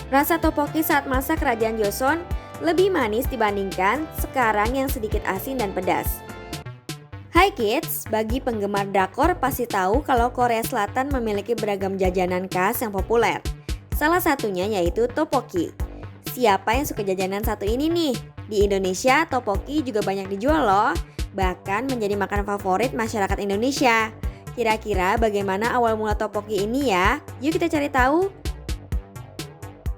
Rasa topoki saat masa kerajaan Joseon lebih manis dibandingkan sekarang yang sedikit asin dan pedas. Hai kids, bagi penggemar drakor pasti tahu kalau Korea Selatan memiliki beragam jajanan khas yang populer. Salah satunya yaitu topoki. Siapa yang suka jajanan satu ini nih? Di Indonesia, topoki juga banyak dijual loh, bahkan menjadi makanan favorit masyarakat Indonesia. Kira-kira bagaimana awal mula topoki ini ya? Yuk kita cari tahu.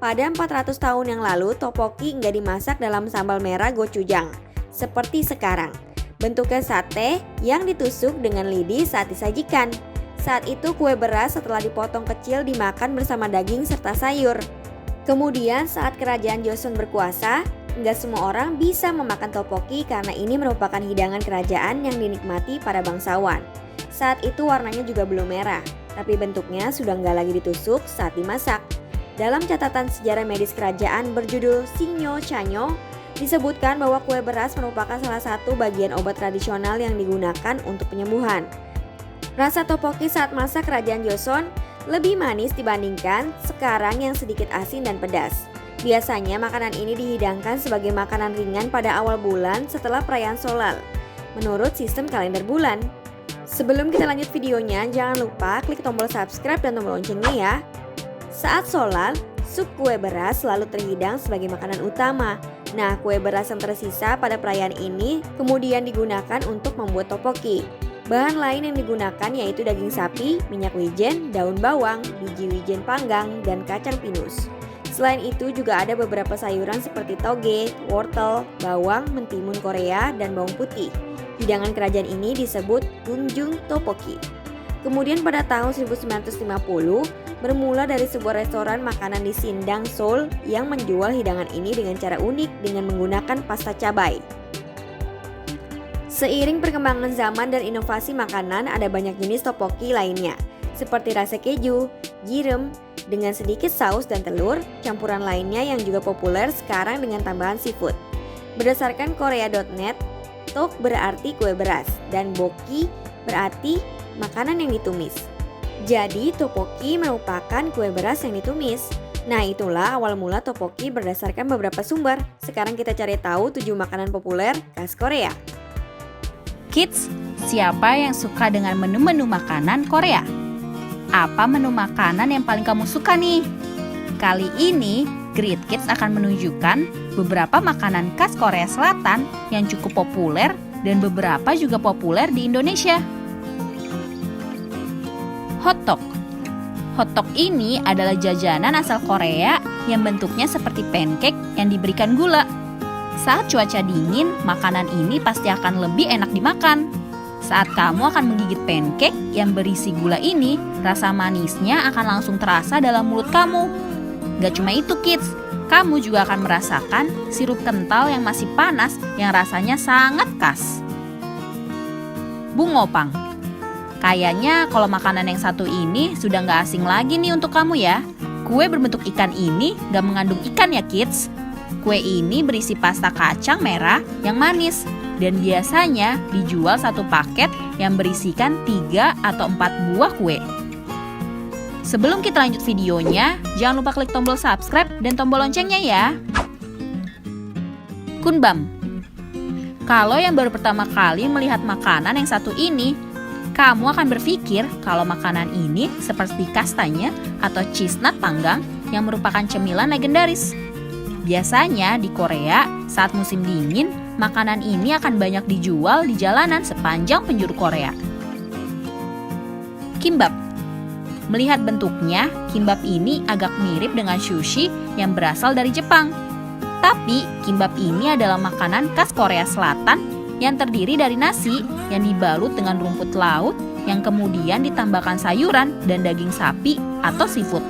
Pada 400 tahun yang lalu, topoki nggak dimasak dalam sambal merah gochujang, seperti sekarang. Bentuknya sate yang ditusuk dengan lidi saat disajikan. Saat itu kue beras setelah dipotong kecil dimakan bersama daging serta sayur. Kemudian saat kerajaan Joseon berkuasa, nggak semua orang bisa memakan topoki karena ini merupakan hidangan kerajaan yang dinikmati para bangsawan. Saat itu warnanya juga belum merah, tapi bentuknya sudah nggak lagi ditusuk saat dimasak. Dalam catatan sejarah medis kerajaan berjudul Sinyo Chanyo, disebutkan bahwa kue beras merupakan salah satu bagian obat tradisional yang digunakan untuk penyembuhan. Rasa topoki saat masa kerajaan Joseon lebih manis dibandingkan sekarang yang sedikit asin dan pedas. Biasanya makanan ini dihidangkan sebagai makanan ringan pada awal bulan setelah perayaan Solal, menurut sistem kalender bulan. Sebelum kita lanjut videonya, jangan lupa klik tombol subscribe dan tombol loncengnya ya. Saat Solal, sup kue beras selalu terhidang sebagai makanan utama. Nah, kue beras yang tersisa pada perayaan ini kemudian digunakan untuk membuat topoki. Bahan lain yang digunakan yaitu daging sapi, minyak wijen, daun bawang, biji wijen panggang, dan kacang pinus. Selain itu juga ada beberapa sayuran seperti toge, wortel, bawang, mentimun Korea, dan bawang putih. Hidangan kerajaan ini disebut gunjung topoki. Kemudian pada tahun 1950, bermula dari sebuah restoran makanan di Sindang, Seoul yang menjual hidangan ini dengan cara unik dengan menggunakan pasta cabai. Seiring perkembangan zaman dan inovasi makanan, ada banyak jenis topoki lainnya, seperti rasa keju, girim, dengan sedikit saus dan telur, campuran lainnya yang juga populer sekarang dengan tambahan seafood. Berdasarkan korea.net, tok berarti kue beras, dan boki berarti makanan yang ditumis. Jadi topoki merupakan kue beras yang ditumis. Nah itulah awal mula topoki berdasarkan beberapa sumber. Sekarang kita cari tahu 7 makanan populer khas Korea. Kids, siapa yang suka dengan menu-menu makanan Korea? Apa menu makanan yang paling kamu suka nih? Kali ini, Great Kids akan menunjukkan beberapa makanan khas Korea Selatan yang cukup populer dan beberapa juga populer di Indonesia. Hotdog. Hotdog ini adalah jajanan asal Korea yang bentuknya seperti pancake yang diberikan gula. Saat cuaca dingin, makanan ini pasti akan lebih enak dimakan. Saat kamu akan menggigit pancake yang berisi gula ini, rasa manisnya akan langsung terasa dalam mulut kamu. Gak cuma itu kids, kamu juga akan merasakan sirup kental yang masih panas yang rasanya sangat khas. Bungopang. Kayaknya kalau makanan yang satu ini sudah gak asing lagi nih untuk kamu ya. Kue berbentuk ikan ini gak mengandung ikan ya kids. Kue ini berisi pasta kacang merah yang manis. Dan biasanya dijual satu paket yang berisikan 3 atau 4 buah kue. Sebelum kita lanjut videonya, jangan lupa klik tombol subscribe dan tombol loncengnya ya. Kunbam. Kalau yang baru pertama kali melihat makanan yang satu ini, kamu akan berpikir kalau makanan ini seperti kastanya atau cheese nut panggang yang merupakan cemilan legendaris. Biasanya di Korea, saat musim dingin, makanan ini akan banyak dijual di jalanan sepanjang penjuru Korea. Kimbap. Melihat bentuknya, kimbap ini agak mirip dengan sushi yang berasal dari Jepang. Tapi, kimbap ini adalah makanan khas Korea Selatan yang terdiri dari nasi yang dibalut dengan rumput laut yang kemudian ditambahkan sayuran dan daging sapi atau seafood.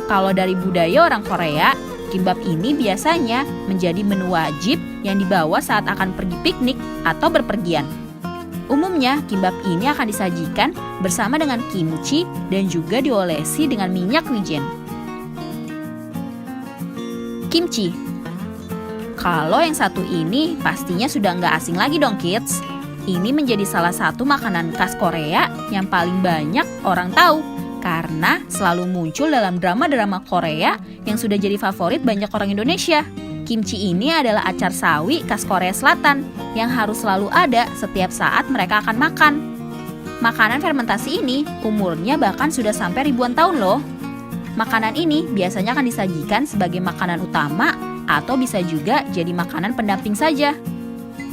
Kalau dari budaya orang Korea, kimbap ini biasanya menjadi menu wajib yang dibawa saat akan pergi piknik atau berpergian. Umumnya, kimbap ini akan disajikan bersama dengan kimchi dan juga diolesi dengan minyak wijen. Kimchi. Kalau yang satu ini pastinya sudah nggak asing lagi dong kids. Ini menjadi salah satu makanan khas Korea yang paling banyak orang tahu, karena selalu muncul dalam drama-drama Korea yang sudah jadi favorit banyak orang Indonesia. Kimchi ini adalah acar sawi khas Korea Selatan yang harus selalu ada setiap saat mereka akan makan. Makanan fermentasi ini umurnya bahkan sudah sampai ribuan tahun loh. Makanan ini biasanya akan disajikan sebagai makanan utama atau bisa juga jadi makanan pendamping saja.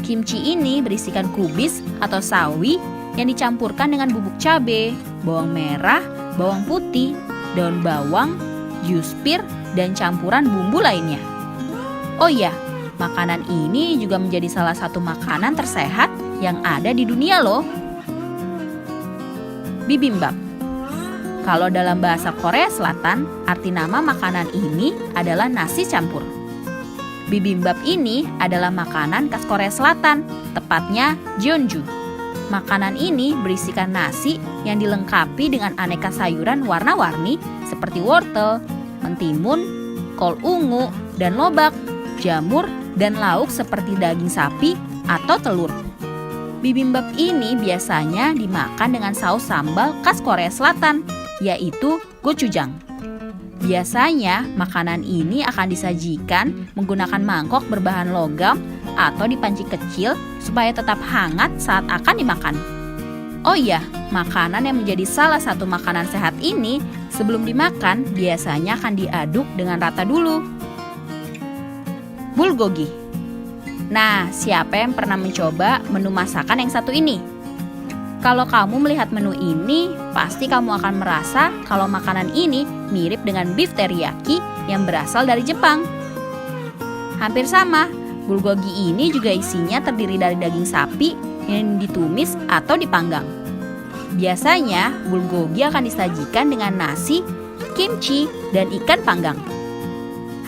Kimchi ini berisikan kubis atau sawi yang dicampurkan dengan bubuk cabai, bawang merah, bawang putih, daun bawang, jus pir, dan campuran bumbu lainnya. Oh iya, makanan ini juga menjadi salah satu makanan tersehat yang ada di dunia loh. Bibimbap. Kalau dalam bahasa Korea Selatan, arti nama makanan ini adalah nasi campur. Bibimbap ini adalah makanan khas Korea Selatan, tepatnya jeonju. Makanan ini berisikan nasi yang dilengkapi dengan aneka sayuran warna-warni seperti wortel, mentimun, kol ungu, dan lobak, jamur, dan lauk seperti daging sapi atau telur. Bibimbap ini biasanya dimakan dengan saus sambal khas Korea Selatan, yaitu gochujang. Biasanya makanan ini akan disajikan menggunakan mangkok berbahan logam atau di panci kecil supaya tetap hangat saat akan dimakan. Oh iya, makanan yang menjadi salah satu makanan sehat ini sebelum dimakan biasanya akan diaduk dengan rata dulu. Bulgogi. Nah, siapa yang pernah mencoba menu masakan yang satu ini? Kalau kamu melihat menu ini, pasti kamu akan merasa kalau makanan ini mirip dengan beef teriyaki yang berasal dari Jepang. Hampir sama, bulgogi ini juga isinya terdiri dari daging sapi yang ditumis atau dipanggang. Biasanya, bulgogi akan disajikan dengan nasi, kimchi, dan ikan panggang.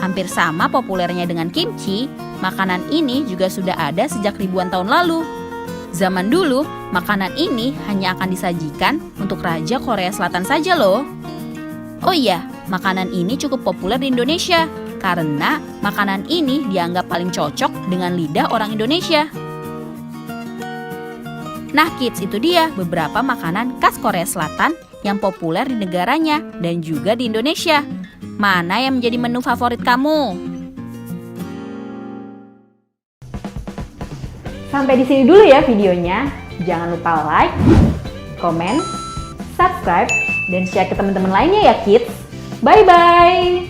Hampir sama populernya dengan kimchi, makanan ini juga sudah ada sejak ribuan tahun lalu. Zaman dulu, makanan ini hanya akan disajikan untuk Raja Korea Selatan saja loh. Oh iya, makanan ini cukup populer di Indonesia karena makanan ini dianggap paling cocok dengan lidah orang Indonesia. Nah kids, itu dia beberapa makanan khas Korea Selatan yang populer di negaranya dan juga di Indonesia. Mana yang menjadi menu favorit kamu? Sampai di sini dulu ya videonya. Jangan lupa like, comment, subscribe, dan share ke teman-teman lainnya ya kids. Bye-bye!